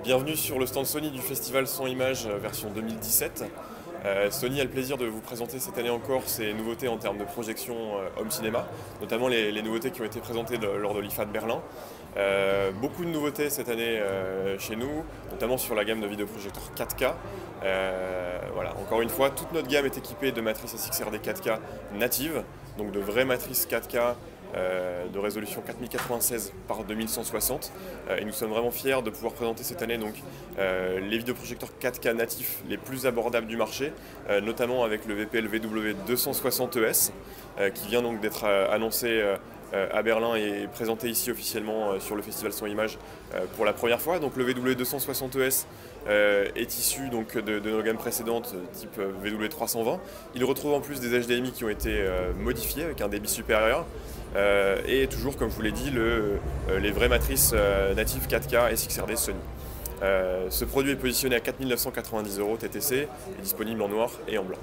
Bienvenue sur le stand Sony du Festival Sans Images version 2017. Sony a le plaisir de vous présenter cette année encore ses nouveautés en termes de projection home cinéma, notamment les nouveautés qui ont été présentées lors de l'IFA de Berlin. Beaucoup de nouveautés cette année chez nous, notamment sur la gamme de vidéoprojecteurs 4K. Voilà, encore une fois, toute notre gamme est équipée de matrices SXRD 4K natives, donc de vraies matrices 4K de résolution 4096 par 2160 et nous sommes vraiment fiers de pouvoir présenter cette année donc, les vidéoprojecteurs 4K natifs les plus abordables du marché, notamment avec le VPL VW260ES qui vient donc d'être annoncé à Berlin et présenté ici officiellement sur le Festival Sans Images pour la première fois. Donc le VW260ES est issu donc, de nos gammes précédentes type VW320. Il retrouve en plus des HDMI qui ont été modifiés avec un débit supérieur. Et toujours, comme je vous l'ai dit, les vraies matrices natives 4K SXRD Sony. Ce produit est positionné à 4 990 € TTC et disponible en noir et en blanc.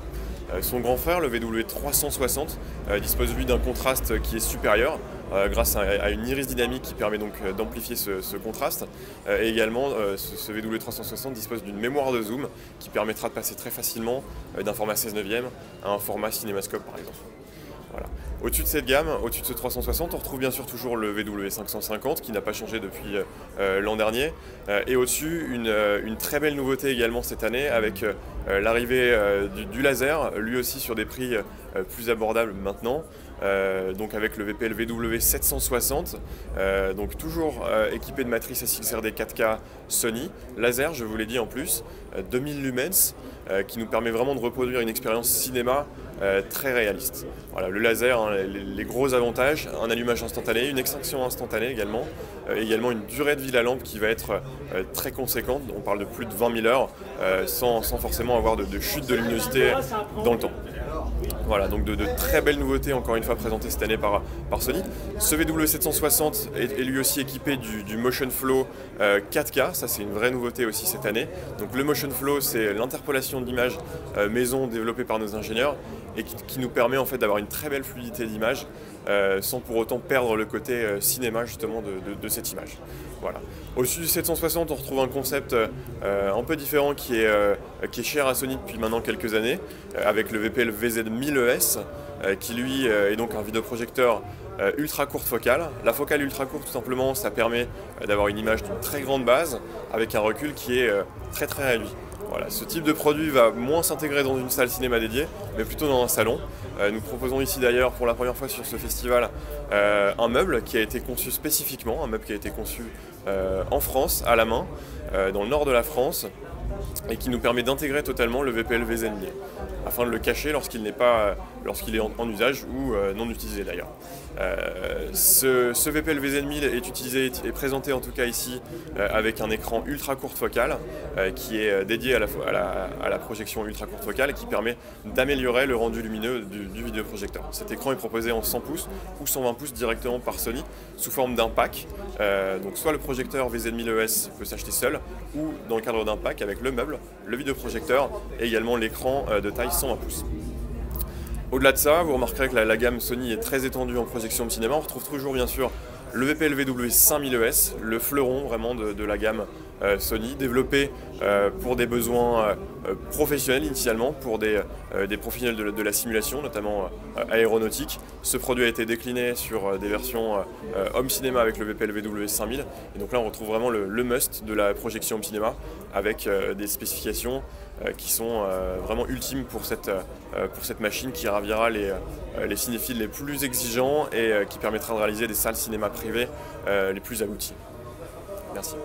Son grand frère, le VW360, dispose lui d'un contraste qui est supérieur grâce à une iris dynamique qui permet donc d'amplifier ce contraste. Et également, ce VW360 dispose d'une mémoire de zoom qui permettra de passer très facilement d'un format 16/9 à un format cinémascope par exemple. Voilà. Au-dessus de cette gamme, au-dessus de ce 360, on retrouve bien sûr toujours le VW550 qui n'a pas changé depuis l'an dernier. Et au-dessus, une très belle nouveauté également cette année avec l'arrivée du laser, lui aussi sur des prix plus abordables maintenant. Donc avec le VPL VW760, donc toujours équipé de matrice SXRD 4K Sony, laser je vous l'ai dit en plus, 2000 lumens qui nous permet vraiment de reproduire une expérience cinéma très réaliste. Voilà, le laser, hein, les gros avantages, un allumage instantané, une extinction instantanée également, également une durée de vie de la lampe qui va être très conséquente, on parle de plus de 20 000 heures sans forcément avoir de chute de luminosité dans le temps. Voilà, donc de très belles nouveautés encore une fois présentées cette année par Sony. Ce VW760 est lui aussi équipé du Motion Flow 4K, ça c'est une vraie nouveauté aussi cette année. Donc le Motion Flow c'est l'interpolation d'images maison développée par nos ingénieurs et qui nous permet en fait d'avoir une très belle fluidité d'image sans pour autant perdre le côté cinéma justement de cette image. Voilà. Au-dessus du 760 on retrouve un concept un peu différent qui est cher à Sony depuis maintenant quelques années avec le VPL VZ1000ES qui lui est donc un vidéoprojecteur ultra courte focale. La focale ultra courte tout simplement ça permet d'avoir une image d'une très grande base avec un recul qui est très réduit. Voilà, ce type de produit va moins s'intégrer dans une salle cinéma dédiée, mais plutôt dans un salon. Nous proposons ici d'ailleurs pour la première fois sur ce festival un meuble qui a été conçu spécifiquement, un meuble qui a été conçu en France, à la main, dans le nord de la France, et qui nous permet d'intégrer totalement le VPL VZ1000, afin de le cacher lorsqu'il est en usage ou non utilisé d'ailleurs. Ce VPL VZ1000 est présenté en tout cas ici avec un écran ultra courte focale qui est dédié à la projection ultra courte focale et qui permet d'améliorer le rendu lumineux du vidéoprojecteur. Cet écran est proposé en 100 pouces ou 120 pouces directement par Sony sous forme d'un pack. Donc soit le projecteur VZ1000ES peut s'acheter seul ou dans le cadre d'un pack avec le meuble, le vidéoprojecteur et également l'écran de taille 120 pouces. Au-delà de ça, vous remarquerez que la gamme Sony est très étendue en projection de cinéma. On retrouve toujours bien sûr le VPL VW5000ES, le fleuron vraiment de la gamme Sony, développé pour des besoins professionnels initialement, pour des professionnels de la simulation, notamment aéronautique. Ce produit a été décliné sur des versions home cinéma avec le VPL VW5000. Et donc là on retrouve vraiment le must de la projection home cinéma avec des spécifications qui sont vraiment ultimes pour cette machine qui ravira les cinéphiles les plus exigeants et qui permettra de réaliser des salles cinéma privées les plus abouties. Merci.